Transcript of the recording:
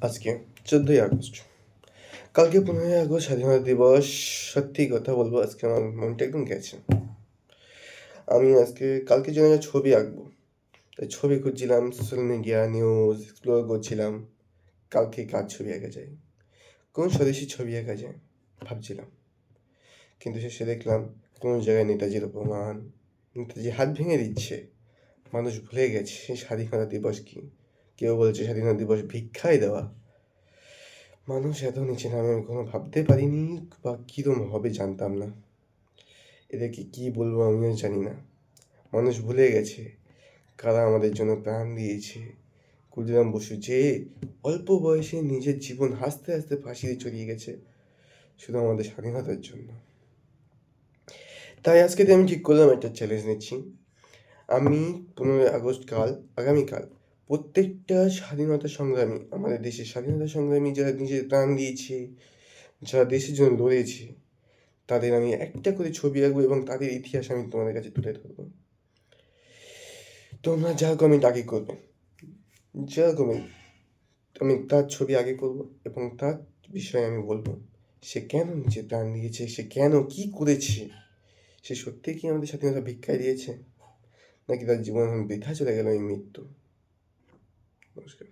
আজকে 14ই আগস্ট। কালকে 15ই আগস্ট স্বাধীনতা দিবস। সত্যি কথা বলবো, আজকে আমার মনটা একদম গেছে। আমি কালকের জন্য একটা ছবি আঁকবো। তাই ছবি খুঁজছিলাম, সোশ্যাল মিডিয়া, নিউজ এক্সপ্লোর করছিলাম। কালকে কার ছবি আঁকা যায়? কোন স্বদেশী ছবি আঁকা যায়? ভাবছিলাম। কিন্তু শেষে দেখলাম কোনো জায়গায় নেতাজির অপমান, নেতাজি হাত ভেঙে দিচ্ছে। মানুষ ভুলে গেছে স্বাধীনতা দিবস কি। কেউ বলছে স্বাধীনতা দিবস ভিক্ষায় দেওয়া। মানুষ এত নিচে নামে আমি কখনো ভাবতে পারিনি, বা কীরকম হবে জানতাম না। এদেরকে কি বলবো আমিও জানি না। মানুষ ভুলে গেছে কারা আমাদের জন্য প্রাণ দিয়েছে। ক্ষুদিরাম বসু যে অল্প বয়সে নিজের জীবন হাসতে হাসতে ফাঁসিতে চড়িয়ে গেছে শুধু আমাদের স্বাধীনতার জন্য। তাই আমি ঠিক করলাম, একটা চ্যালেঞ্জ নিচ্ছি। আমি 15ই আগস্ট আগামীকাল প্রত্যেকটা স্বাধীনতা সংগ্রামী, আমাদের দেশের স্বাধীনতা সংগ্রামী যারা নিজের প্রাণ দিয়েছে, যারা দেশের জন্য লড়েছে, তাদের আমি একটা করে ছবি আঁকবো এবং তাদের ইতিহাস আমি তোমাদের কাছে তুলে ধরবো। তোমরা যা কমেন্ট আগে করবে, যা কমেন্ট, আমি তার ছবি আগে করবো এবং তার বিষয়ে আমি বলবো সে কেন নিজের প্রাণ দিয়েছে, সে কেন কি করেছে। সে সত্যিই কি আমাদের স্বাধীনতা ভিক্ষায় দিয়েছে, নাকি তার জীবন বৃথা চলে গেল এই মৃত্যু। নমস্কার।